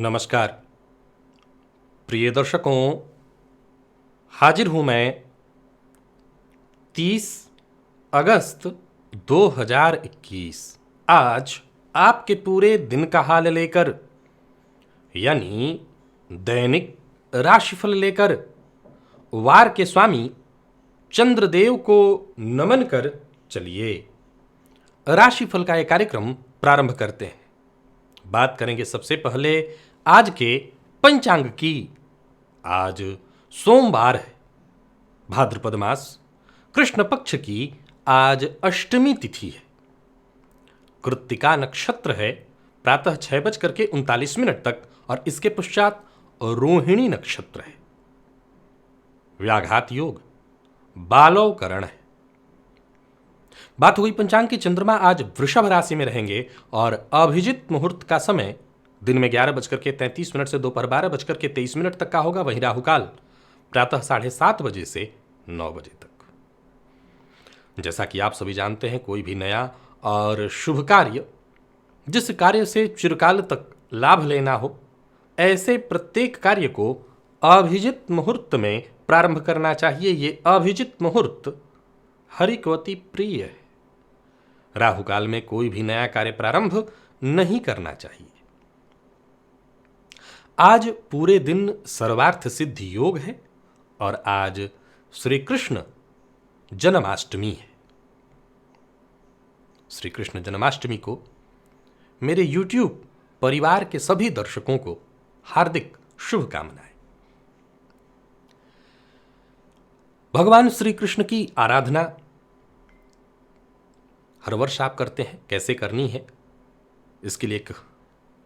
नमस्कार प्रिय दर्शकों, हाजिर हूं मैं 30 अगस्त 2021 आज आपके पूरे दिन का हाल लेकर, यानी दैनिक राशिफल लेकर वार के स्वामी चंद्रदेव को नमन कर चलिए राशिफल का यह कार्यक्रम प्रारंभ करते हैं। बात करेंगे सबसे पहले आज के पंचांग की। आज सोमवार है, भाद्रपद मास कृष्ण पक्ष की आज अष्टमी तिथि है। कृत्तिका नक्षत्र है प्रातः 6:39 तक और इसके पश्चात रोहिणी नक्षत्र है। व्याघात योग बालव करण है। बात हुई पंचांग की, चंद्रमा आज वृषभ राशि में रहेंगे और अभिजित मुहूर्त का समय दिन में 11:33 से दोपहर 12:23 तक का होगा। वहीं राहुकाल प्रातः 7:30 बजे से 9 बजे तक। जैसा कि आप सभी जानते हैं, कोई भी नया और शुभ कार्य, जिस कार्य से चिरकाल तक लाभ लेना हो, ऐसे प्रत्येक कार्य को अभिजित मुहूर्त में प्रारंभ करना चाहिए। ये अभिजित मुहूर्त हरिकवती प्रिय है। राहुकाल में कोई भी नया कार्य प्रारंभ नहीं करना चाहिए। आज पूरे दिन सर्वार्थ सिद्धि योग है और आज श्री कृष्ण जन्माष्टमी है। श्री कृष्ण जन्माष्टमी को मेरे YouTube परिवार के सभी दर्शकों को हार्दिक शुभकामनाएं। भगवान श्री कृष्ण की आराधना हर वर्ष आप करते हैं। कैसे करनी है, इसके लिए एक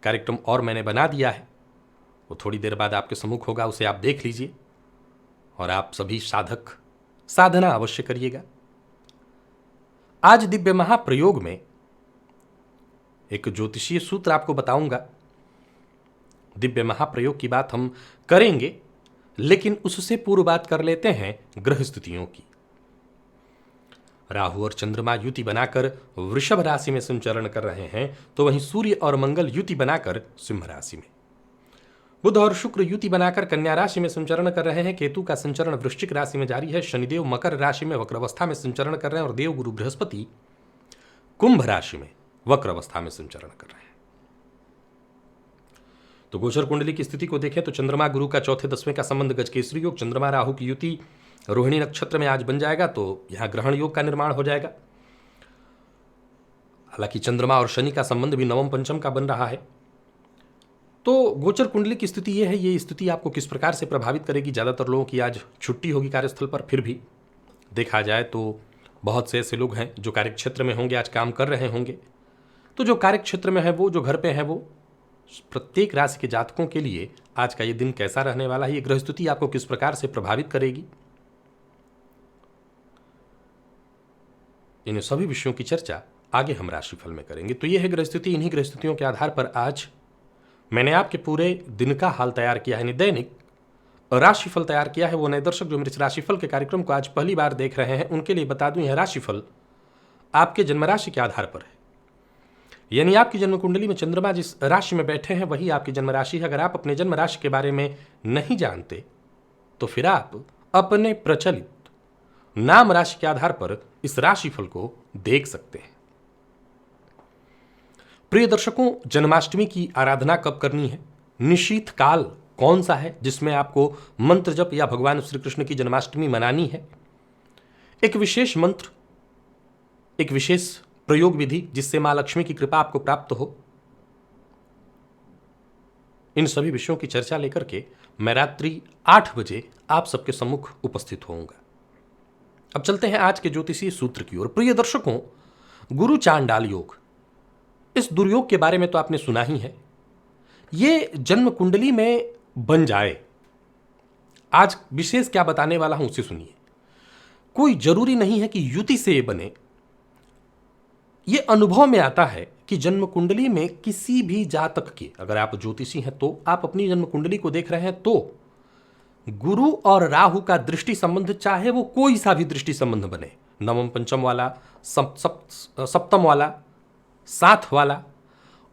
कार्यक्रम और मैंने बना दिया है, वो थोड़ी देर बाद आपके सम्मुख होगा, उसे आप देख लीजिए और आप सभी साधक साधना अवश्य करिएगा। आज दिव्य महाप्रयोग में एक ज्योतिषीय सूत्र आपको बताऊंगा। दिव्य महाप्रयोग की बात हम करेंगे, लेकिन उससे पूर्व बात कर लेते हैं ग्रह स्थितियों की। राहु और चंद्रमा युति बनाकर वृषभ राशि में संचरण कर रहे हैं, तो वहीं सूर्य और मंगल युति बनाकर सिंह राशि में, बुध और शुक्र युति बनाकर कन्या राशि में संचरण कर रहे हैं। केतु का संचरण वृश्चिक राशि में जारी है। शनिदेव मकर राशि में वक्र अवस्था में संचरण कर रहे हैं और देव गुरु बृहस्पति कुंभ राशि में वक्र अवस्था में संचरण कर रहे हैं। तो गोचर कुंडली की स्थिति को देखें तो चंद्रमा गुरु का चौथे 10वें का संबंध गजकेसरी योग, चंद्रमा राहु की युति रोहिणी नक्षत्र में आज बन जाएगा, तो यहां ग्रहण योग का निर्माण हो जाएगा। हालांकि चंद्रमा और शनि का संबंध भी नवम पंचम का बन रहा है। तो गोचर कुंडली की स्थिति यह है। ये स्थिति आपको किस प्रकार से प्रभावित करेगी? ज़्यादातर लोगों की आज छुट्टी होगी कार्यस्थल पर, फिर भी देखा जाए तो बहुत से ऐसे लोग हैं जो कार्यक्षेत्र में होंगे, आज काम कर रहे होंगे। तो जो कार्यक्षेत्र में है वो, जो घर पे है वो, प्रत्येक राशि के जातकों के लिए आज का ये दिन कैसा रहने वाला है, ये ग्रह स्थिति आपको किस प्रकार से प्रभावित करेगी, इन सभी विषयों की चर्चा आगे हम राशिफल में करेंगे। तो ये है ग्रह स्थिति। इन्हीं ग्रह स्थितियों के आधार पर आज मैंने आपके पूरे दिन का हाल तैयार किया है, दैनिक राशिफल तैयार किया है। वो नए दर्शक जो मेरे इस राशिफल के कार्यक्रम को आज पहली बार देख रहे हैं, उनके लिए बता दूं, यह राशिफल आपके जन्म राशि के आधार पर है। यानी आपकी जन्म कुंडली में चंद्रमा जिस राशि में बैठे हैं वही आपकी जन्म राशि है। अगर आप अपने जन्म राशि के बारे में नहीं जानते तो फिर आप अपने प्रचलित नाम राशि के आधार पर इस राशिफल को देख सकते हैं। प्रिय दर्शकों, जन्माष्टमी की आराधना कब करनी है, निशीथ काल कौन सा है जिसमें आपको मंत्र जप या भगवान श्री कृष्ण की जन्माष्टमी मनानी है, एक विशेष मंत्र, एक विशेष प्रयोग विधि जिससे मां लक्ष्मी की कृपा आपको प्राप्त हो, इन सभी विषयों की चर्चा लेकर के मैं रात्रि 8 बजे आप सबके सम्मुख उपस्थित होऊंगा। अब चलते हैं आज के ज्योतिषीय सूत्र की ओर। प्रिय दर्शकों, गुरु चांडाल योग, इस दुर्योग के बारे में तो आपने सुना ही है। ये जन्म कुंडली में बन जाए, आज विशेष क्या बताने वाला हूं उसे सुनिए। कोई जरूरी नहीं है कि युति से ये बने। ये अनुभव में आता है कि जन्म कुंडली में किसी भी जातक के, अगर आप ज्योतिषी हैं तो आप अपनी जन्म कुंडली को देख रहे हैं, तो गुरु और राहु का दृष्टि संबंध, चाहे वो कोई सा भी दृष्टि संबंध बने, नवम पंचम वाला, सप्तम वाला, साथ वाला,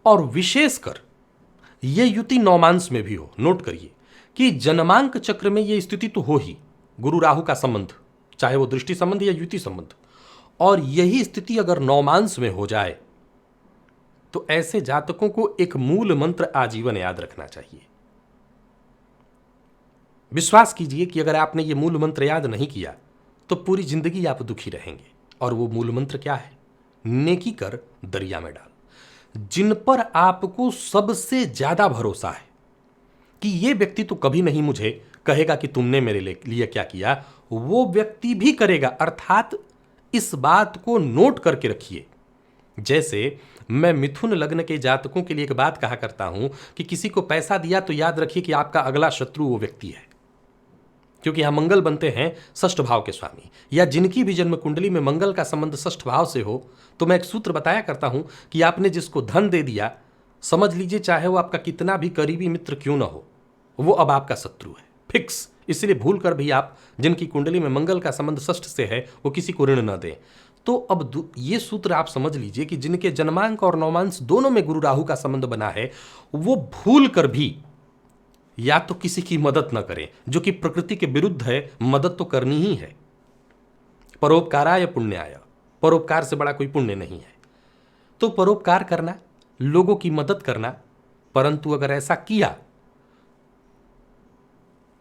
और विशेषकर ये युति नौमांस में भी हो, नोट करिए कि जन्मांक चक्र में ये स्थिति तो हो ही, गुरु राहु का संबंध, चाहे वो दृष्टि संबंध या युति संबंध, और यही स्थिति अगर नौमांस में हो जाए तो ऐसे जातकों को एक मूल मंत्र आजीवन याद रखना चाहिए। विश्वास कीजिए कि अगर आपने ये मूल मंत्र याद नहीं किया तो पूरी जिंदगी आप दुखी रहेंगे। और वो मूल मंत्र क्या है? नेकी कर दरिया में डाल। जिन पर आपको सबसे ज्यादा भरोसा है कि ये व्यक्ति तो कभी नहीं मुझे कहेगा कि तुमने मेरे लिए क्या किया, वो व्यक्ति भी करेगा। अर्थात इस बात को नोट करके रखिए। जैसे मैं मिथुन लग्न के जातकों के लिए एक बात कहा करता हूं कि किसी को पैसा दिया तो याद रखिए कि आपका अगला शत्रु वो व्यक्ति है, क्योंकि यहां मंगल बनते हैं षष्ठ भाव के स्वामी, या जिनकी भी जन्म कुंडली में मंगल का संबंध षष्ठ भाव से हो। तो मैं एक सूत्र बताया करता हूं कि आपने जिसको धन दे दिया, समझ लीजिए चाहे वो आपका कितना भी करीबी मित्र क्यों ना हो, वो अब आपका शत्रु है, फिक्स। इसलिए भूल कर भी आप जिनकी कुंडली में मंगल का संबंध षष्ठ से है वो किसी को ऋण न दें। तो अब ये सूत्र आप समझ लीजिए कि जिनके जन्मांक और नौमांश दोनों में गुरु राहु का संबंध बना है, वो भूल कर भी या तो किसी की मदद न करें, जो कि प्रकृति के विरुद्ध है। मदद तो करनी ही है। परोपकाराय पुण्याय, परोपकार से बड़ा कोई पुण्य नहीं है। तो परोपकार करना, लोगों की मदद करना, परंतु अगर ऐसा किया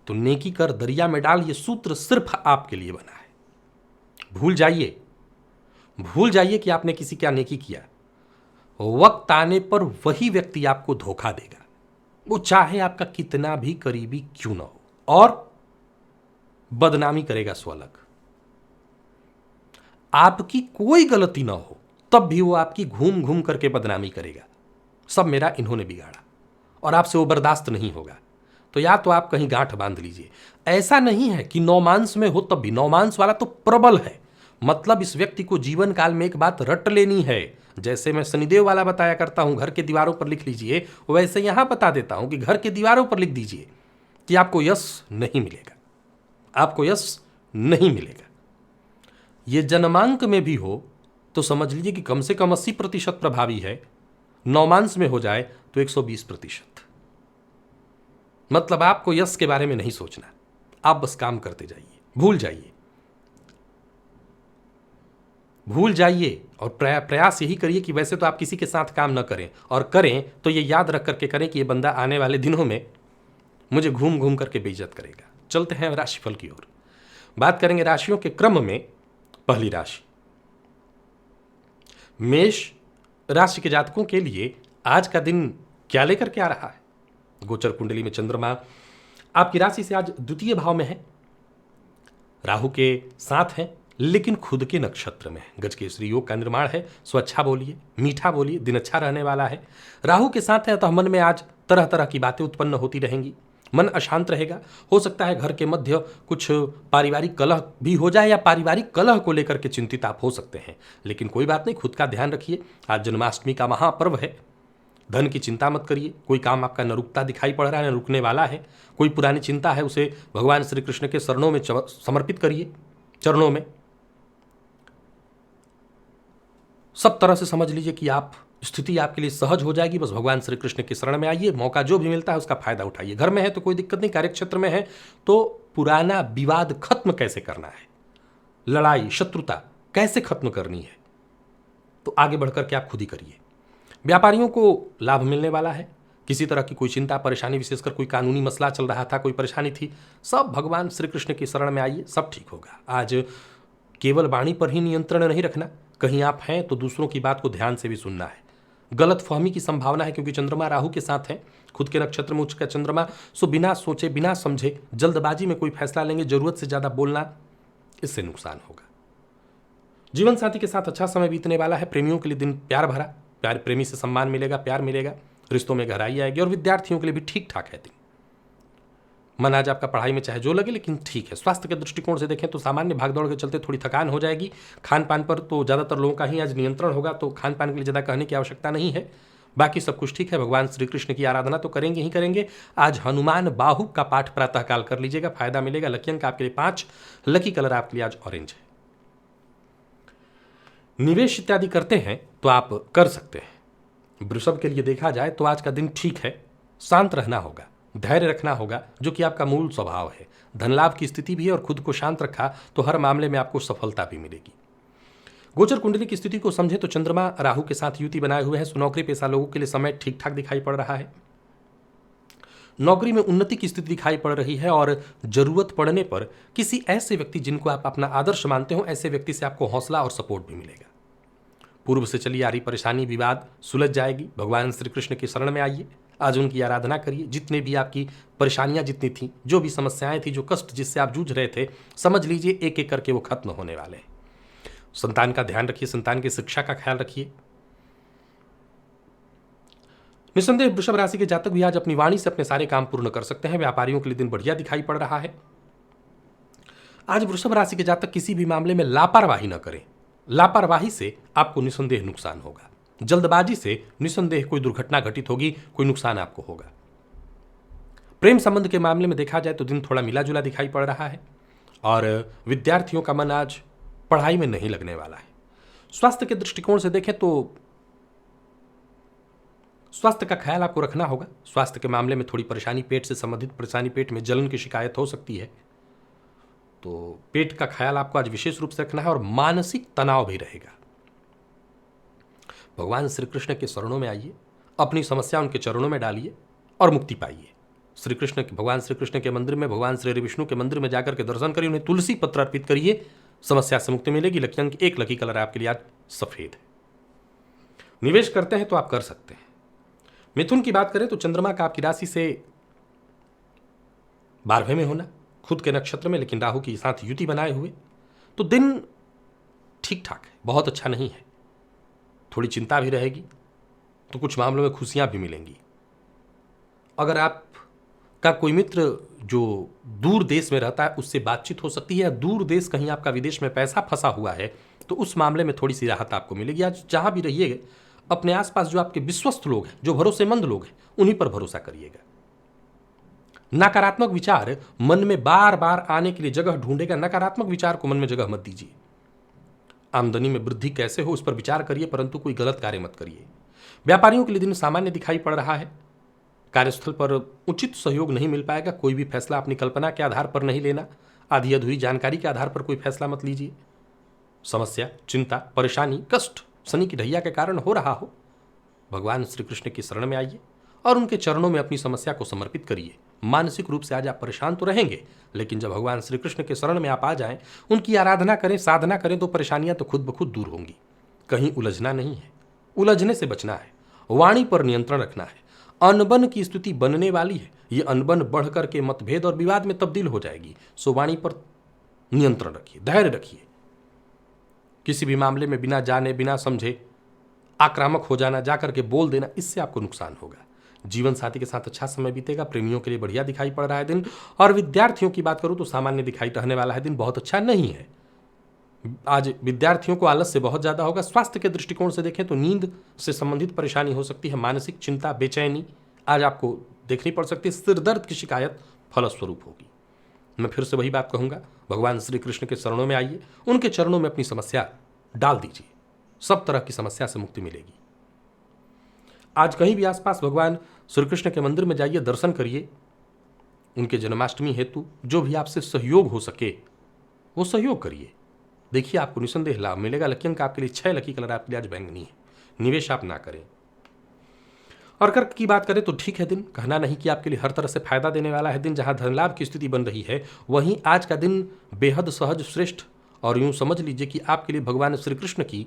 तो नेकी कर दरिया में डाल। ये सूत्र सिर्फ आपके लिए बना है। भूल जाइए कि आपने किसी क्या नेकी किया। वक्त आने पर वही व्यक्ति आपको धोखा देगा, वो चाहे आपका कितना भी करीबी क्यों ना हो, और बदनामी करेगा स्वलग। आपकी कोई गलती ना हो तब भी वो आपकी घूम घूम करके बदनामी करेगा, सब मेरा इन्होंने बिगाड़ा, और आपसे वो बर्दाश्त नहीं होगा। तो या तो आप कहीं गांठ बांध लीजिए। ऐसा नहीं है कि नौमांस में हो तब भी, नौमांस वाला तो प्रबल है। मतलब इस व्यक्ति को जीवन काल में एक बात रट लेनी है। जैसे मैं शनिदेव वाला बताया करता हूं घर के दीवारों पर लिख लीजिए, वैसे यहां बता देता हूं कि घर के दीवारों पर लिख दीजिए कि आपको यश नहीं मिलेगा, आपको यश नहीं मिलेगा। ये जन्मांक में भी हो तो समझ लीजिए कि कम से कम 80% प्रभावी है, नौमांस में हो जाए तो 120%। मतलब आपको यश के बारे में नहीं सोचना, आप बस काम करते जाइए। भूल जाइए और प्रयास यही करिए कि वैसे तो आप किसी के साथ काम न करें, और करें तो ये याद रख करके करें कि ये बंदा आने वाले दिनों में मुझे घूम घूम करके बेइज्जत करेगा। चलते हैं राशिफल की ओर। बात करेंगे राशियों के क्रम में। पहली राशि मेष राशि के जातकों के लिए आज का दिन क्या लेकर के आ रहा है? गोचर कुंडली में चंद्रमा आपकी राशि से आज द्वितीय भाव में है, राहु के साथ है, लेकिन खुद के नक्षत्र में। गजकेसरी योग का निर्माण है। सो अच्छा बोलिए, मीठा बोलिए, दिन अच्छा रहने वाला है। राहु के साथ है तो मन में आज तरह तरह की बातें उत्पन्न होती रहेंगी, मन अशांत रहेगा। हो सकता है घर के मध्य कुछ पारिवारिक कलह भी हो जाए, या पारिवारिक कलह को लेकर के चिंतित आप हो सकते हैं, लेकिन कोई बात नहीं, खुद का ध्यान रखिए। आज जन्माष्टमी का महापर्व है। धन की चिंता मत करिए। कोई काम आपका न रुकता दिखाई पड़ रहा है, न रुकने वाला है। कोई पुरानी चिंता है उसे भगवान श्री कृष्ण के शरणों में समर्पित करिए, चरणों में। सब तरह से समझ लीजिए कि आप स्थिति आपके लिए सहज हो जाएगी। बस भगवान श्री कृष्ण की शरण में आइए, मौका जो भी मिलता है उसका फायदा उठाइए। घर में है तो कोई दिक्कत नहीं, कार्यक्षेत्र में है तो पुराना विवाद खत्म कैसे करना है, लड़ाई शत्रुता कैसे खत्म करनी है, तो आगे बढ़कर के आप खुद ही करिए। व्यापारियों को लाभ मिलने वाला है। किसी तरह की कोई चिंता परेशानी, विशेषकर कोई कानूनी मसला चल रहा था, कोई परेशानी थी, सब भगवान श्री कृष्ण की शरण में आइए, सब ठीक होगा। आज केवल वाणी पर ही नियंत्रण नहीं रखना, कहीं आप हैं तो दूसरों की बात को ध्यान से भी सुनना है। गलत फहमी की संभावना है, क्योंकि चंद्रमा राहु के साथ है, खुद के नक्षत्र में उच्च का चंद्रमा। सो बिना सोचे बिना समझे जल्दबाजी में कोई फैसला लेंगे, जरूरत से ज्यादा बोलना, इससे नुकसान होगा। जीवन साथी के साथ अच्छा समय बीतने वाला है। प्रेमियों के लिए दिन प्यार भरा, प्यार प्रेमी से सम्मान मिलेगा, प्यार मिलेगा, रिश्तों में गहराई आएगी। और विद्यार्थियों के लिए भी ठीक ठाक है दिन। मन आज आपका पढ़ाई में चाहे जो लगे, लेकिन ठीक है। स्वास्थ्य के दृष्टिकोण से देखें तो सामान्य भागदौड़ के चलते थोड़ी थकान हो जाएगी। खान पान पर तो ज़्यादातर लोगों का ही आज नियंत्रण होगा, तो खान पान के लिए ज़्यादा कहने की आवश्यकता नहीं है। बाकी सब कुछ ठीक है। भगवान श्री कृष्ण की आराधना तो करेंगे ही करेंगे। आज हनुमान बाहु का पाठ प्रातःकाल कर लीजिएगा, फायदा मिलेगा। लकी अंक आपके लिए 5, लकी कलर आपके लिए आज ऑरेंज है। निवेश इत्यादि करते हैं तो आप कर सकते हैं। वृषभ के लिए देखा जाए तो आज का दिन ठीक है। शांत रहना होगा, धैर्य रखना होगा, जो कि आपका मूल स्वभाव है। धन लाभ की स्थिति भी है और खुद को शांत रखा तो हर मामले में आपको सफलता भी मिलेगी। गोचर कुंडली की स्थिति को समझे तो चंद्रमा राहु के साथ युति बनाए हुए है। नौकरी पेशा लोगों के लिए समय ठीक ठाक दिखाई पड़ रहा है। नौकरी में उन्नति की स्थिति दिखाई पड़ रही है और जरूरत पड़ने पर किसी ऐसे व्यक्ति जिनको आप अपना आदर्श मानते हो, ऐसे व्यक्ति से आपको हौसला और सपोर्ट भी मिलेगा। पूर्व से चली आ रही परेशानी विवाद सुलझ जाएगी। भगवान श्री कृष्ण की शरण में आइए, आज उनकी आराधना करिए। जितने भी आपकी परेशानियां जितनी थी, जो भी समस्याएं थी, जो कष्ट जिससे आप जूझ रहे थे, समझ लीजिए एक एक करके वो खत्म होने वाले हैं। संतान का ध्यान रखिए, संतान की शिक्षा का ख्याल रखिए। निसंदेह वृषभ राशि के जातक भी आज अपनी वाणी से अपने सारे काम पूर्ण कर सकते हैं। व्यापारियों के लिए दिन बढ़िया दिखाई पड़ रहा है। आज वृषभ राशि के जातक किसी भी मामले में लापरवाही न करें। लापरवाही से आपको निसंदेह नुकसान होगा। जल्दबाजी से निसंदेह कोई दुर्घटना घटित होगी, कोई नुकसान आपको होगा। प्रेम संबंध के मामले में देखा जाए तो दिन थोड़ा मिला जुला दिखाई पड़ रहा है और विद्यार्थियों का मन आज पढ़ाई में नहीं लगने वाला है। स्वास्थ्य के दृष्टिकोण से देखें तो स्वास्थ्य का ख्याल आपको रखना होगा। स्वास्थ्य के मामले में थोड़ी परेशानी, पेट से संबंधित परेशानी, पेट में जलन की शिकायत हो सकती है, तो पेट का ख्याल आपको आज विशेष रूप से रखना है और मानसिक तनाव भी रहेगा। भगवान श्री कृष्ण के शरणों में आइए, अपनी समस्या उनके चरणों में डालिए और मुक्ति पाइए। भगवान श्री कृष्ण के मंदिर में, भगवान श्री विष्णु के मंदिर में जाकर के दर्शन करिए, उन्हें तुलसी पत्र अर्पित करिए, समस्या से मुक्ति मिलेगी। लकी अंक 1, लकी कलर आपके लिए आज सफेद है। निवेश करते हैं तो आप कर सकते हैं। मिथुन की बात करें तो चंद्रमा का आपकी राशि से 12वें में होना, खुद के नक्षत्र में, लेकिन राहु के साथ युति बनाए हुए, तो दिन ठीक ठाक है, बहुत अच्छा नहीं है। थोड़ी चिंता भी रहेगी, तो कुछ मामलों में खुशियां भी मिलेंगी। अगर आपका कोई मित्र जो दूर देश में रहता है उससे बातचीत हो सकती है, या दूर देश कहीं आपका विदेश में पैसा फंसा हुआ है, तो उस मामले में थोड़ी सी राहत आपको मिलेगी। आज जहां भी रहिएगा, अपने आसपास जो आपके विश्वस्त लोग हैं, जो भरोसेमंद लोग हैं, उन्हीं पर भरोसा करिएगा। नकारात्मक विचार मन में बार बार आने के लिए जगह ढूंढेगा। नकारात्मक विचार को मन में जगह मत दीजिए। आमदनी में वृद्धि कैसे हो उस पर विचार करिए, परंतु कोई गलत कार्य मत करिए। व्यापारियों के लिए दिन सामान्य दिखाई पड़ रहा है। कार्यस्थल पर उचित सहयोग नहीं मिल पाएगा। कोई भी फैसला अपनी कल्पना के आधार पर नहीं लेना। आधी अधूरी जानकारी के आधार पर कोई फैसला मत लीजिए। समस्या, चिंता, परेशानी, कष्ट शनि की ढैया के कारण हो रहा हो, भगवान श्री कृष्ण की शरण में आइए और उनके चरणों में अपनी समस्या को समर्पित करिए। मानसिक रूप से आज आप परेशान तो रहेंगे, लेकिन जब भगवान श्री कृष्ण के शरण में आप आ जाएं, उनकी आराधना करें, साधना करें, तो परेशानियां तो खुद ब खुद दूर होंगी। कहीं उलझना नहीं है, उलझने से बचना है। वाणी पर नियंत्रण रखना है। अनबन की स्थिति बनने वाली है। ये अनबन बढ़ करके मतभेद और विवाद में तब्दील हो जाएगी। सो वाणी पर नियंत्रण रखिए, धैर्य रखिए। किसी भी मामले में बिना जाने बिना समझे आक्रामक हो जाना, जाकर के बोल देना, इससे आपको नुकसान होगा। जीवन साथी के साथ अच्छा समय बीतेगा। प्रेमियों के लिए बढ़िया दिखाई पड़ रहा है दिन। और विद्यार्थियों की बात करूं तो सामान्य दिखाई रहने वाला है दिन, बहुत अच्छा नहीं है। आज विद्यार्थियों को आलस से बहुत ज्यादा होगा। स्वास्थ्य के दृष्टिकोण से देखें तो नींद से संबंधित परेशानी हो सकती है। मानसिक चिंता, बेचैनी आज आपको देखनी पड़ सकती है। सिर दर्द की शिकायत फलस्वरूप होगी। मैं फिर से वही बात कहूंगा, भगवान श्री कृष्ण के चरणों में आइए, उनके चरणों में अपनी समस्या डाल दीजिए, सब तरह की समस्या से मुक्ति मिलेगी। आज कहीं भी आसपास भगवान श्री कृष्ण के मंदिर में जाइए, दर्शन करिए। उनके जन्माष्टमी हेतु जो भी आपसे सहयोग हो सके वो सहयोग करिए। देखिए आपको निसंदेह लाभ मिलेगा। लकी अंक आपके लिए 6, लकी कलर आपके लिए आज बैंगनी है। निवेश आप ना करें। और कर्क की बात करें तो ठीक है दिन, कहना नहीं कि आपके लिए हर तरह से फायदा देने वाला है दिन। जहां धन लाभ की स्थिति बन रही है, वहीं आज का दिन बेहद सहज, श्रेष्ठ और यूं समझ लीजिए कि आपके लिए भगवान श्री कृष्ण की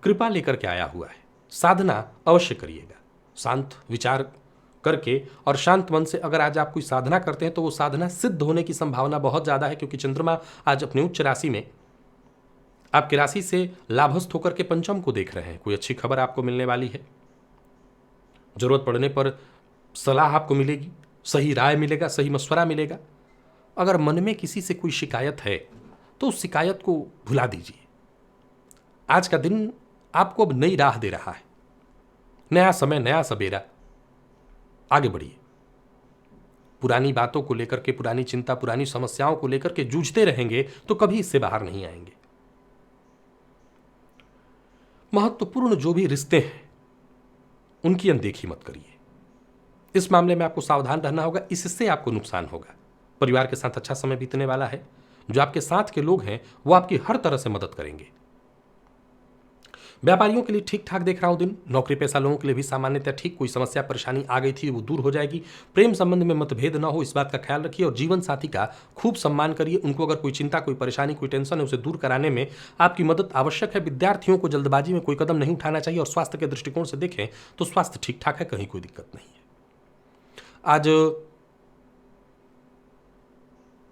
कृपा लेकर के आया हुआ है। साधना अवश्य करिएगा, शांत विचार करके और शांत मन से। अगर आज आप कोई साधना करते हैं तो वो साधना सिद्ध होने की संभावना बहुत ज्यादा है, क्योंकि चंद्रमा आज अपनी उच्च राशि में आपकी राशि से लाभस्थ होकर के पंचम को देख रहे हैं। कोई अच्छी खबर आपको मिलने वाली है। जरूरत पड़ने पर सलाह आपको मिलेगी, सही राय मिलेगा, सही मशवरा मिलेगा। अगर मन में किसी से कोई शिकायत है तो उस शिकायत को भुला दीजिए। आज का दिन आपको अब नई राह दे रहा है। नया समय, नया सवेरा, आगे बढ़िए। पुरानी बातों को लेकर के, पुरानी चिंता, पुरानी समस्याओं को लेकर के जूझते रहेंगे तो कभी इससे बाहर नहीं आएंगे। महत्वपूर्ण जो भी रिश्ते हैं उनकी अनदेखी मत करिए। इस मामले में आपको सावधान रहना होगा, इससे आपको नुकसान होगा। परिवार के साथ अच्छा समय बीतने वाला है। जो आपके साथ के लोग हैं वो आपकी हर तरह से मदद करेंगे। व्यापारियों के लिए ठीक ठाक देख रहा हूं दिन। नौकरी पेशा लोगों के लिए भी सामान्यतः ठीक। कोई समस्या परेशानी आ गई थी वो दूर हो जाएगी। प्रेम संबंध में मतभेद ना हो, इस बात का ख्याल रखिए और जीवन साथी का खूब सम्मान करिए। उनको अगर कोई चिंता, कोई परेशानी, कोई टेंशन है उसे दूर कराने में आपकी मदद आवश्यक है। विद्यार्थियों को जल्दबाजी में कोई कदम नहीं उठाना चाहिए और स्वास्थ्य के दृष्टिकोण से देखें तो स्वास्थ्य ठीक ठाक है, कहीं कोई दिक्कत नहीं है। आज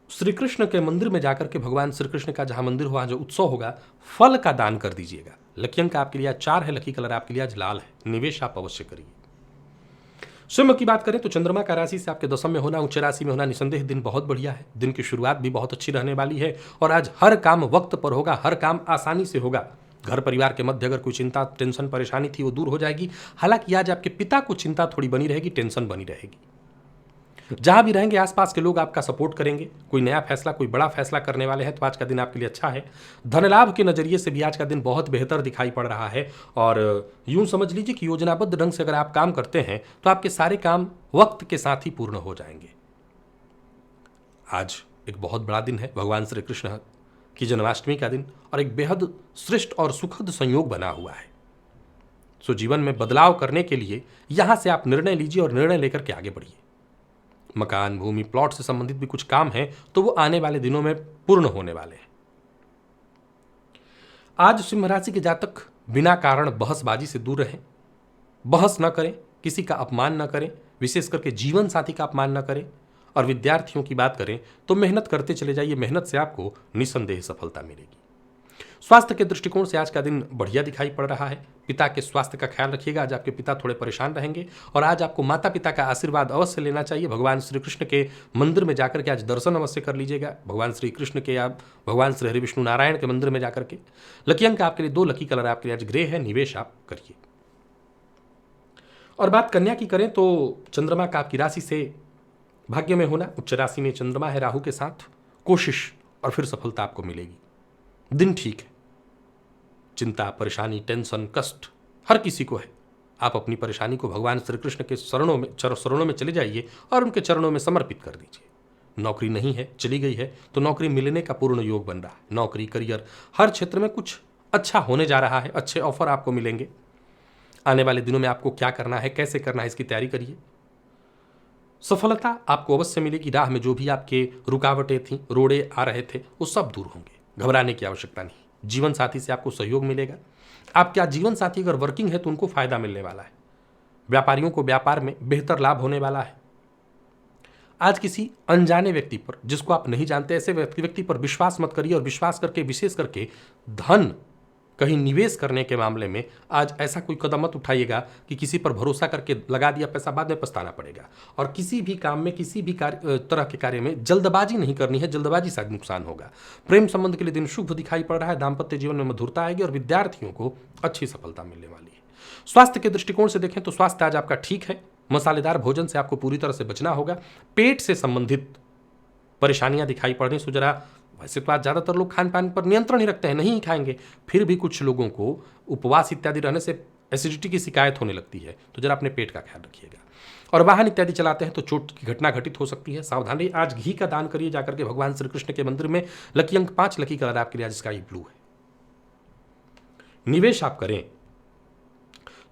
श्री कृष्ण के मंदिर में जाकर के भगवान श्री कृष्ण का जहां मंदिर हुआ, जो उत्सव होगा, फल का दान कर दीजिएगा। लकी अंक आपके लिए आज 4 है, लकी कलर आपके लिए आज लाल है। निवेश आप अवश्य करिए। सिंह की बात करें तो चंद्रमा का राशि से आपके दशम में होना, उच्च राशि में होना निसंदेह दिन बहुत बढ़िया है। दिन की शुरुआत भी बहुत अच्छी रहने वाली है और आज हर काम वक्त पर होगा, हर काम आसानी से होगा। घर परिवार के मध्य अगर कोई चिंता, टेंशन, परेशानी थी वो दूर हो जाएगी। हालांकि आज आपके पिता को चिंता थोड़ी बनी रहेगी, टेंशन बनी रहेगी। जहां भी रहेंगे आसपास के लोग आपका सपोर्ट करेंगे। कोई नया फैसला, कोई बड़ा फैसला करने वाले हैं तो आज का दिन आपके लिए अच्छा है। धन लाभ के नजरिए से भी आज का दिन बहुत बेहतर दिखाई पड़ रहा है और यूं समझ लीजिए कि योजनाबद्ध ढंग से अगर आप काम करते हैं तो आपके सारे काम वक्त के साथ ही पूर्ण हो जाएंगे। आज एक बहुत बड़ा दिन है, भगवान श्री कृष्ण की जन्माष्टमी का दिन, और एक बेहद श्रेष्ठ और सुखद संयोग बना हुआ है। सो जीवन में बदलाव करने के लिए यहां से आप निर्णय लीजिए और निर्णय लेकर के आगे बढ़िए। मकान, भूमि, प्लॉट से संबंधित भी कुछ काम है तो वो आने वाले दिनों में पूर्ण होने वाले हैं। आज सिंह राशि के जातक बिना कारण बहसबाजी से दूर रहें। बहस न करें, किसी का अपमान न करें, विशेष करके जीवन साथी का अपमान न करें। और विद्यार्थियों की बात करें तो मेहनत करते चले जाइए, मेहनत से आपको निसंदेह सफलता मिलेगी। स्वास्थ्य के दृष्टिकोण से आज का दिन बढ़िया दिखाई पड़ रहा है। पिता के स्वास्थ्य का ख्याल रखिएगा। आज आपके पिता थोड़े परेशान रहेंगे और आज आपको माता पिता का आशीर्वाद अवश्य लेना चाहिए। भगवान श्री कृष्ण के मंदिर में जाकर के आज दर्शन अवश्य कर लीजिएगा। भगवान श्री कृष्ण के या भगवान श्री हरि विष्णु नारायण के मंदिर में जाकर के। लकी अंक आपके लिए 2, लकी कलर आपके लिए आज ग्रे है। निवेश आप करिए। और बात कन्या की करें तो चंद्रमा का आपकी राशि से भाग्य में होना, उच्च राशि में चंद्रमा है राहु के साथ, कोशिश और फिर सफलता आपको मिलेगी। दिन ठीक है। चिंता, परेशानी, टेंशन, कष्ट हर किसी को है। आप अपनी परेशानी को भगवान श्री कृष्ण के शरणों में चले जाइए और उनके चरणों में समर्पित कर दीजिए। नौकरी नहीं है, चली गई है तो नौकरी मिलने का पूर्ण योग बन रहा है। नौकरी, करियर, हर क्षेत्र में कुछ अच्छा होने जा रहा है। अच्छे ऑफर आपको मिलेंगे। आने वाले दिनों में आपको क्या करना है, कैसे करना है, इसकी तैयारी करिए। सफलता आपको अवश्य मिलेगी। राह में जो भी आपके रुकावटें थीं, रोड़े आ रहे थे, वो सब दूर होंगे। घबराने की आवश्यकता नहीं। जीवन साथी से आपको सहयोग मिलेगा। आपका जीवन साथी अगर वर्किंग है तो उनको फायदा मिलने वाला है। व्यापारियों को व्यापार में बेहतर लाभ होने वाला है। आज किसी अनजाने व्यक्ति पर, जिसको आप नहीं जानते, ऐसे व्यक्ति पर विश्वास मत करिए और विश्वास करके, विशेष करके धन कहीं निवेश करने के मामले में आज ऐसा कोई कदम मत उठाइएगा कि किसी पर भरोसा करके लगा दिया पैसा, बाद में पछताना पड़ेगा। और किसी भी काम में, किसी भी तरह के कार्य में जल्दबाजी नहीं करनी है, जल्दबाजी से नुकसान होगा। प्रेम संबंध के लिए दिन शुभ दिखाई पड़ रहा है। दाम्पत्य जीवन में मधुरता आएगी और विद्यार्थियों को अच्छी सफलता मिलने वाली है। स्वास्थ्य के दृष्टिकोण से देखें तो स्वास्थ्य आज आपका ठीक है। मसालेदार भोजन से आपको पूरी तरह से बचना होगा। पेट से संबंधित परेशानियां दिखाई पड़ रही, सो जरा, वैसे तो आज ज़्यादातर लोग खान पान पर नियंत्रण ही रखते हैं, नहीं खाएंगे, फिर भी कुछ लोगों को उपवास इत्यादि रहने से एसिडिटी की शिकायत होने लगती है, तो जरा अपने पेट का ख्याल रखिएगा। और वाहन इत्यादि चलाते हैं तो चोट की घटना घटित हो सकती है, सावधान रहिए। आज घी का दान करिए जाकर के भगवान श्री कृष्ण के मंदिर में। लकी अंक 5, लकी कलर आपके लिए आज स्काई ब्लू है। निवेश आप करें।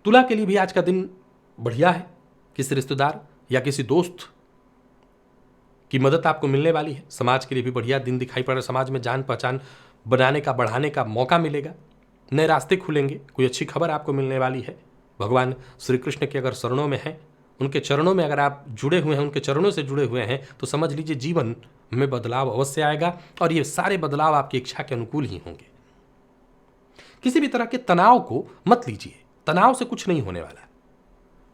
तुला के लिए भी आज का दिन बढ़िया है। किसी रिश्तेदार या किसी दोस्त की मदद आपको मिलने वाली है। समाज के लिए भी बढ़िया दिन दिखाई पड़ रहा है। समाज में जान पहचान बनाने का, बढ़ाने का मौका मिलेगा। नए रास्ते खुलेंगे। कोई अच्छी खबर आपको मिलने वाली है। भगवान श्री कृष्ण के अगर शरणों में हैं, उनके चरणों में अगर आप जुड़े हुए हैं, उनके चरणों से जुड़े हुए हैं, तो समझ लीजिए जीवन में बदलाव अवश्य आएगा और ये सारे बदलाव आपकी इच्छा के अनुकूल ही होंगे। किसी भी तरह के तनाव को मत लीजिए। तनाव से कुछ नहीं होने वाला।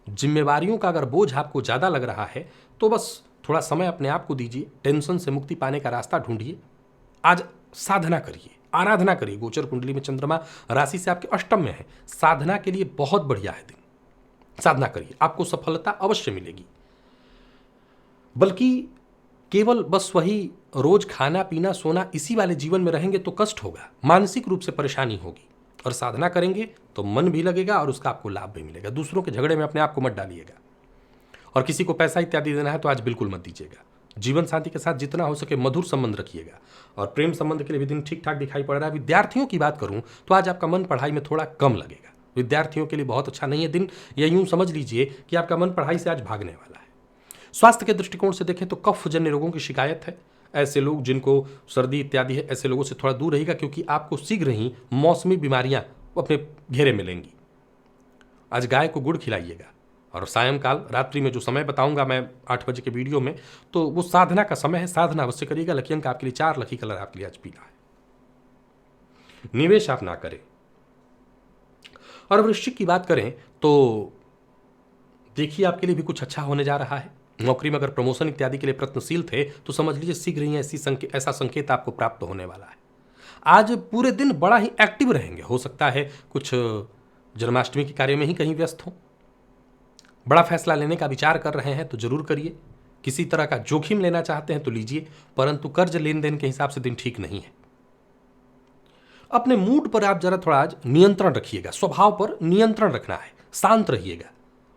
जिम्मेवारियों का अगर बोझ आपको ज़्यादा लग रहा है तो बस थोड़ा समय अपने आप को दीजिए। टेंशन से मुक्ति पाने का रास्ता ढूंढिए। आज साधना करिए, आराधना करिए। गोचर कुंडली में चंद्रमा राशि से आपके अष्टम में है। साधना के लिए बहुत बढ़िया है दिन। साधना करिए, आपको सफलता अवश्य मिलेगी। बल्कि केवल बस वही रोज खाना पीना सोना इसी वाले जीवन में रहेंगे तो कष्ट होगा, मानसिक रूप से परेशानी होगी। और साधना करेंगे तो मन भी लगेगा और उसका आपको लाभ भी मिलेगा। दूसरों के झगड़े में अपने आप को मत डालिएगा। और किसी को पैसा इत्यादि देना है तो आज बिल्कुल मत दीजिएगा। जीवन साथी के साथ जितना हो सके मधुर संबंध रखिएगा। और प्रेम संबंध के लिए भी दिन ठीक ठाक दिखाई पड़ रहा है। विद्यार्थियों की बात करूं तो आज आपका मन पढ़ाई में थोड़ा कम लगेगा। विद्यार्थियों के लिए बहुत अच्छा नहीं है दिन, या यूं समझ लीजिए कि आपका मन पढ़ाई से आज भागने वाला है। स्वास्थ्य के दृष्टिकोण से देखें तो कफ जन्य रोगों की शिकायत है। ऐसे लोग जिनको सर्दी इत्यादि है, ऐसे लोगों से थोड़ा दूर रहिएगा, क्योंकि आपको शीघ्र ही मौसमी बीमारियां अपने घेरे में लेंगी। आज गाय को गुड़ खिलाइएगा। और सायंकाल रात्रि में जो समय बताऊंगा मैं 8 बजे के वीडियो में, तो वो साधना का समय है, साधना अवश्य करिएगा। लकी अंक आपके लिए 4, लकी कलर आपके लिए आज पीला है। निवेश आप ना करें। और वृश्चिक की बात करें तो देखिए आपके लिए भी कुछ अच्छा होने जा रहा है। नौकरी में अगर प्रमोशन इत्यादि के लिए प्रयत्नशील थे तो समझ लीजिए शीघ्र ही ऐसा संकेत आपको प्राप्त होने वाला है। आज पूरे दिन बड़ा ही एक्टिव रहेंगे। हो सकता है कुछ जन्माष्टमी के कार्य में ही कहीं व्यस्त हो। बड़ा फैसला लेने का विचार कर रहे हैं तो जरूर करिए। किसी तरह का जोखिम लेना चाहते हैं तो लीजिए, परंतु कर्ज लेन देन के हिसाब से दिन ठीक नहीं है। अपने मूड पर आप जरा थोड़ा आज नियंत्रण रखिएगा। स्वभाव पर नियंत्रण रखना है, शांत रहिएगा।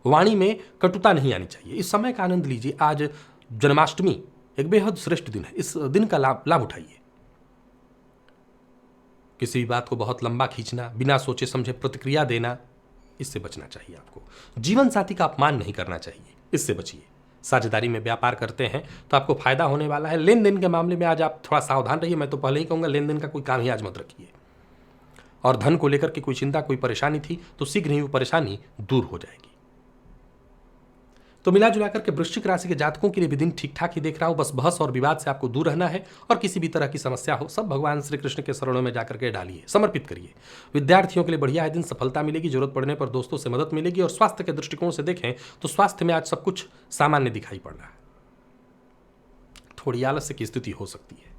वाणी में कटुता नहीं आनी चाहिए। इस समय का आनंद लीजिए। आज जन्माष्टमी एक बेहद श्रेष्ठ दिन है। इस दिन का लाभ उठाइए। किसी भी बात को बहुत लंबा खींचना, बिना सोचे समझे प्रतिक्रिया देना, इससे बचना चाहिए आपको। जीवन साथी का अपमान नहीं करना चाहिए, इससे बचिए। साझेदारी में व्यापार करते हैं तो आपको फायदा होने वाला है। लेन देन के मामले में आज आप थोड़ा सावधान रहिए। मैं तो पहले ही कहूंगा, लेन देन का कोई काम ही आज मत रखिए। और धन को लेकर के कोई चिंता, कोई परेशानी थी तो शीघ्र ही वो परेशानी दूर हो जाएगी। तो मिला जुला करके वृश्चिक राशि के जातकों के लिए भी दिन ठीक ठाक ही देख रहा हूं। बस बहस और विवाद से आपको दूर रहना है। और किसी भी तरह की समस्या हो, सब भगवान श्री कृष्ण के शरणों में जाकर के डालिए, समर्पित करिए। विद्यार्थियों के लिए बढ़िया है दिन, सफलता मिलेगी, जरूरत पड़ने पर दोस्तों से मदद मिलेगी। और स्वास्थ्य के दृष्टिकोण से देखें तो स्वास्थ्य में आज सब कुछ सामान्य दिखाई पड़ रहा है। थोड़ी आलस्य की स्थिति हो सकती है,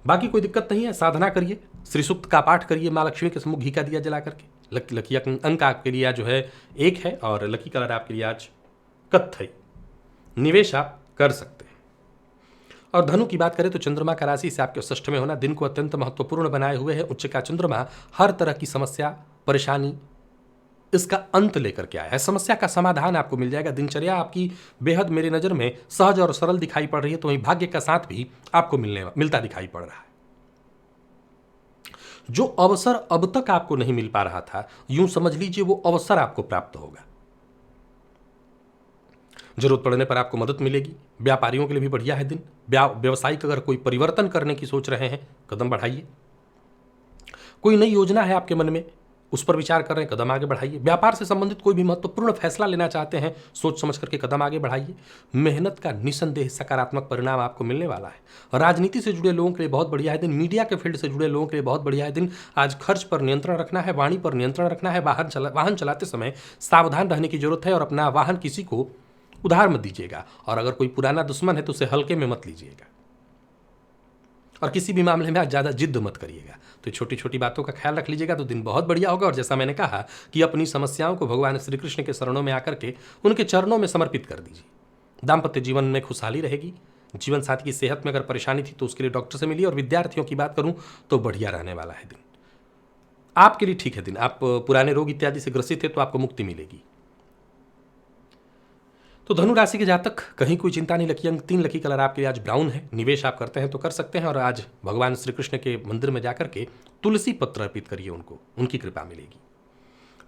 बाकी कोई दिक्कत नहीं है। साधना करिए, श्री सूक्त का पाठ करिए, माँ लक्ष्मी के सम्मुख घी का दिया जला करके। लकी अंक आपके लिए जो है 1 है। और लकी कलर आपके लिए आज कत्थई। निवेश आप कर सकते हैं। और धनु की बात करें तो चंद्रमा का राशि से आपके 6 में होना दिन को अत्यंत महत्वपूर्ण बनाए हुए है। उच्च का चंद्रमा हर तरह की समस्या, परेशानी, इसका अंत लेकर के आया है। समस्या का समाधान आपको मिल जाएगा। दिनचर्या आपकी बेहद मेरी नजर में सहज और सरल दिखाई पड़ रही है। तो वहीं भाग्य का साथ भी आपको मिलता दिखाई पड़ रहा है। जो अवसर अब तक आपको नहीं मिल पा रहा था, यूं समझ लीजिए वो अवसर आपको प्राप्त होगा। जरूरत पड़ने पर आपको मदद मिलेगी। व्यापारियों के लिए भी बढ़िया है दिन। व्यवसायिक अगर कोई परिवर्तन करने की सोच रहे हैं, कदम बढ़ाइए। कोई नई योजना है आपके मन में, उस पर विचार कर रहे हैं, कदम आगे बढ़ाइए। व्यापार से संबंधित कोई भी महत्वपूर्ण फैसला लेना चाहते हैं, सोच समझ करके कदम आगे बढ़ाइए। मेहनत का निसंदेह सकारात्मक परिणाम आपको मिलने वाला है। राजनीति से जुड़े लोगों के लिए बहुत बढ़िया है दिन। मीडिया के फील्ड से जुड़े लोगों के लिए बहुत बढ़िया है दिन। आज खर्च पर नियंत्रण रखना है, वाणी पर नियंत्रण रखना है। वाहन चलाते समय सावधान रहने की जरूरत है। और अपना वाहन किसी को उधार मत दीजिएगा। और अगर कोई पुराना दुश्मन है तो उसे हल्के में मत लीजिएगा। और किसी भी मामले में आज ज़्यादा जिद्द मत करिएगा। तो छोटी छोटी बातों का ख्याल रख लीजिएगा तो दिन बहुत बढ़िया होगा। और जैसा मैंने कहा कि अपनी समस्याओं को भगवान श्री कृष्ण के शरणों में आकर के उनके चरणों में समर्पित कर दीजिए। दाम्पत्य जीवन में खुशहाली रहेगी। जीवन साथी की सेहत में अगर परेशानी थी तो उसके लिए डॉक्टर से मिलिए। और विद्यार्थियों की बात करूं तो बढ़िया रहने वाला है दिन। आपके लिए ठीक है दिन। आप पुराने रोग इत्यादि से ग्रसित है तो आपको मुक्ति मिलेगी। तो धनु राशि के जातक कहीं कोई चिंता नहीं। लकी अंक 3, लकी कलर आपके लिए आज ब्राउन है। निवेश आप करते हैं तो कर सकते हैं। और आज भगवान श्री कृष्ण के मंदिर में जाकर के तुलसी पत्र अर्पित करिए, उनको उनकी कृपा मिलेगी।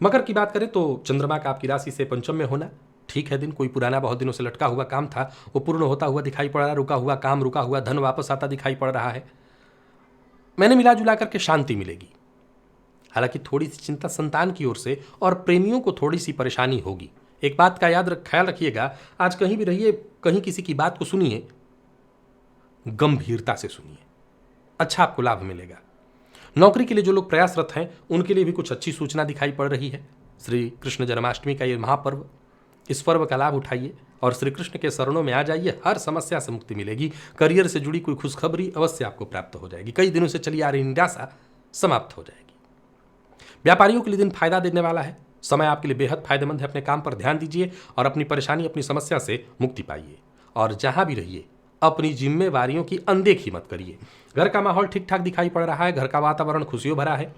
मकर की बात करें तो चंद्रमा का आपकी राशि से 5 में होना ठीक है दिन। कोई पुराना बहुत दिनों से लटका हुआ काम था वो पूर्ण होता हुआ दिखाई पड़ रहा है। रुका हुआ काम, रुका हुआ धन वापस आता दिखाई पड़ रहा है। मैंने मिला जुला करके शांति मिलेगी। हालांकि थोड़ी सी चिंता संतान की ओर से और प्रेमियों को थोड़ी सी परेशानी होगी। एक बात का ख्याल रखिएगा, आज कहीं भी रहिए, कहीं किसी की बात को सुनिए, गंभीरता से सुनिए, अच्छा आपको लाभ मिलेगा। नौकरी के लिए जो लोग प्रयासरत हैं उनके लिए भी कुछ अच्छी सूचना दिखाई पड़ रही है। श्री कृष्ण जन्माष्टमी का ये महापर्व, इस पर्व का लाभ उठाइए और श्री कृष्ण के शरणों में आ जाइए। हर समस्या से मुक्ति मिलेगी। करियर से जुड़ी कोई खुशखबरी अवश्य आपको प्राप्त हो जाएगी। कई दिनों से चली आ रही निराशा समाप्त हो जाएगी। व्यापारियों के लिए दिन फायदा देने वाला है। समय आपके लिए बेहद फायदेमंद है। अपने काम पर ध्यान दीजिए और अपनी परेशानी, अपनी समस्या से मुक्ति पाइए। और जहां भी रहिए अपनी जिम्मेवारियों की अनदेखी मत करिए। घर का माहौल ठीक ठाक दिखाई पड़ रहा है। घर का वातावरण खुशियों भरा है।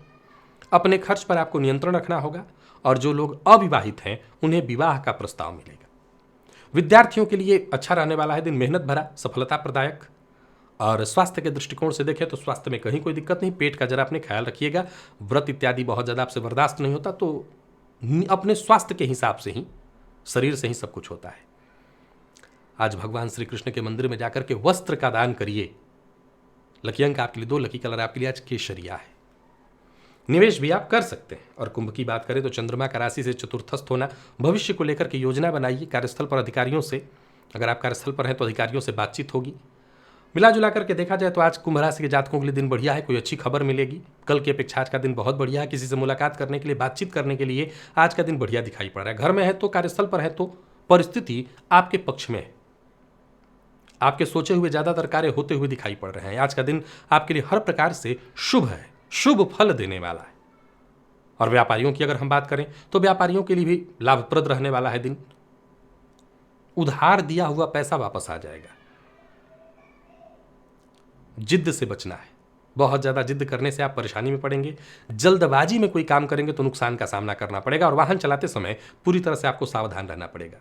अपने खर्च पर आपको नियंत्रण रखना होगा। और जो लोग अविवाहित हैं उन्हें विवाह का प्रस्ताव मिलेगा। विद्यार्थियों के लिए अच्छा रहने वाला है दिन, मेहनत भरा, सफलता प्रदायक। और स्वास्थ्य के दृष्टिकोण से देखें तो स्वास्थ्य में कहीं कोई दिक्कत नहीं, पेट का जरा अपने ख्याल रखिएगा। व्रत इत्यादि बहुत ज़्यादा आपसे बर्दाश्त नहीं होता, तो अपने स्वास्थ्य के हिसाब से ही, शरीर से ही सब कुछ होता है। आज भगवान श्री कृष्ण के मंदिर में जाकर के वस्त्र का दान करिए। लकी अंक आपके लिए 2, लकी कलर आपके लिए आज केसरिया है। निवेश भी आप कर सकते हैं। और कुंभ की बात करें तो चंद्रमा का राशि से चतुर्थस्थ होना, भविष्य को लेकर के योजना बनाइए। कार्यस्थल पर अधिकारियों से, अगर आप कार्यस्थल पर हैं तो अधिकारियों से बातचीत होगी। मिला जुला करके देखा जाए तो आज कुंभ राशि के जातकों के लिए दिन बढ़िया है, कोई अच्छी खबर मिलेगी। कल की अपेक्षा आज का दिन बहुत बढ़िया है। किसी से मुलाकात करने के लिए, बातचीत करने के लिए आज का दिन बढ़िया दिखाई पड़ रहा है। घर में है तो, कार्यस्थल पर है तो परिस्थिति आपके पक्ष में है। आपके सोचे हुए ज़्यादातर कार्य होते हुए दिखाई पड़ रहे हैं। आज का दिन आपके लिए हर प्रकार से शुभ है, शुभ फल देने वाला है। और व्यापारियों की अगर हम बात करें तो व्यापारियों के लिए भी लाभप्रद रहने वाला है दिन। उधार दिया हुआ पैसा वापस आ जाएगा। जिद्द से बचना है, बहुत ज़्यादा जिद्द करने से आप परेशानी में पड़ेंगे। जल्दबाजी में कोई काम करेंगे तो नुकसान का सामना करना पड़ेगा। और वाहन चलाते समय पूरी तरह से आपको सावधान रहना पड़ेगा।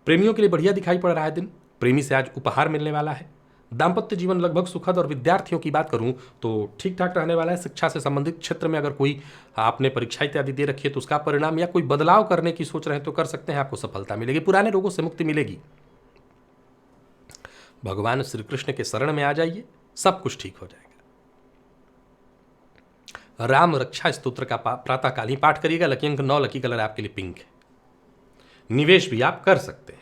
प्रेमियों के लिए बढ़िया दिखाई पड़ रहा है दिन, प्रेमी से आज उपहार मिलने वाला है। दाम्पत्य जीवन लगभग सुखद। और विद्यार्थियों की बात करूं तो ठीक ठाक रहने वाला है। शिक्षा से संबंधित क्षेत्र में अगर कोई आपने परीक्षा इत्यादि दे रखी है तो उसका परिणाम, या कोई बदलाव करने की सोच रहे हैं तो कर सकते हैं, आपको सफलता मिलेगी। पुराने रोगों से मुक्ति मिलेगी। भगवान श्री कृष्ण के शरण में आ जाइए, सब कुछ ठीक हो जाएगा। राम रक्षा स्तोत्र का प्रातःकाल ही पाठ करिएगा। लकी अंक 9, लकी कलर आपके लिए पिंक है। निवेश भी आप कर सकते हैं।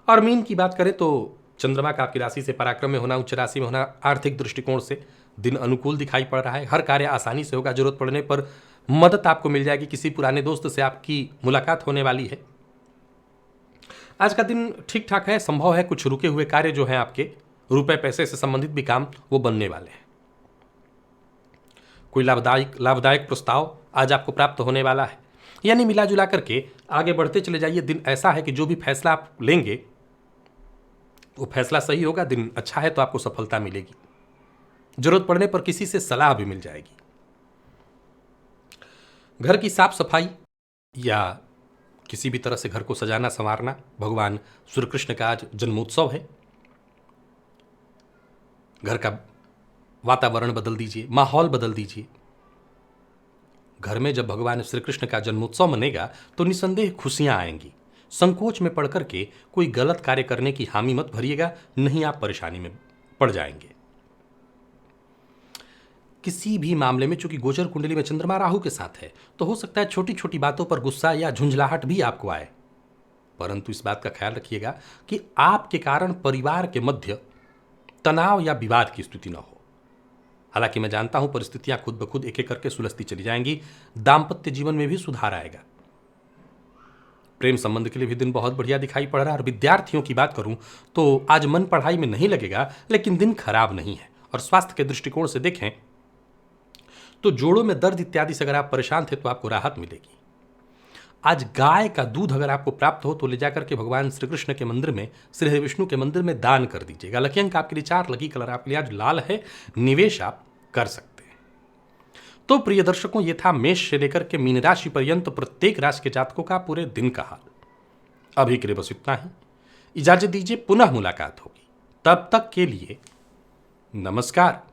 और मीन की बात करें तो चंद्रमा का आपकी राशि से पराक्रम में होना, उच्च राशि में होना, आर्थिक दृष्टिकोण से दिन अनुकूल दिखाई पड़ रहा है। हर कार्य आसानी से होगा। जरूरत पड़ने पर मदद आपको मिल जाएगी। किसी पुराने दोस्त से आपकी मुलाकात होने वाली है। आज का दिन ठीक ठाक है। संभव है कुछ रुके हुए कार्य जो हैं आपके, रुपए पैसे से संबंधित भी काम, वो बनने वाले हैं। कोई लाभदायक प्रस्ताव आज आपको प्राप्त होने वाला है। यानी मिला जुला करके आगे बढ़ते चले जाइए। दिन ऐसा है कि जो भी फैसला आप लेंगे वो फैसला सही होगा। दिन अच्छा है तो आपको सफलता मिलेगी। जरूरत पड़ने पर किसी से सलाह भी मिल जाएगी। घर की साफ सफाई या किसी भी तरह से घर को सजाना संवारना, भगवान श्री कृष्ण का आज जन्मोत्सव है। घर का वातावरण बदल दीजिए, माहौल बदल दीजिए। घर में जब भगवान श्री कृष्ण का जन्मोत्सव मनेगा तो निसंदेह खुशियां आएंगी। संकोच में पड़ करके कोई गलत कार्य करने की हामी मत भरिएगा, नहीं आप परेशानी में पड़ जाएंगे। किसी भी मामले में, चूंकि गोचर कुंडली में चंद्रमा राहु के साथ है, तो हो सकता है छोटी छोटी बातों पर गुस्सा या झुंझलाहट भी आपको आए। परंतु इस बात का ख्याल रखिएगा कि आपके कारण परिवार के मध्य तनाव या विवाद की स्थिति न हो। हालांकि मैं जानता हूं परिस्थितियां खुद ब खुद एक एक करके सुलझती चली जाएंगी। दाम्पत्य जीवन में भी सुधार आएगा। प्रेम संबंध के लिए भी दिन बहुत बढ़िया दिखाई पड़ रहा है। और विद्यार्थियों की बात करूं तो आज मन पढ़ाई में नहीं लगेगा, लेकिन दिन खराब नहीं है। और स्वास्थ्य के दृष्टिकोण से देखें तो जोड़ों में दर्द इत्यादि से अगर आप परेशान थे तो आपको राहत मिलेगी। आज गाय का दूध अगर आपको प्राप्त हो तो ले जाकर के भगवान श्री कृष्ण के मंदिर में, श्री हरि विष्णु के मंदिर में दान कर दीजिएगा। लकी अंक आपके लिए 4, लकी कलर आपके लिए आज लाल है। निवेश आप कर सकते हैं। तो प्रिय दर्शकों, ये था मेष से लेकर के मीन राशि पर्यंत प्रत्येक राशि के जातकों का पूरे दिन का हाल। अभी के लिए बस इतना ही। इजाजत दीजिए, पुनः मुलाकात होगी। तब तक के लिए नमस्कार।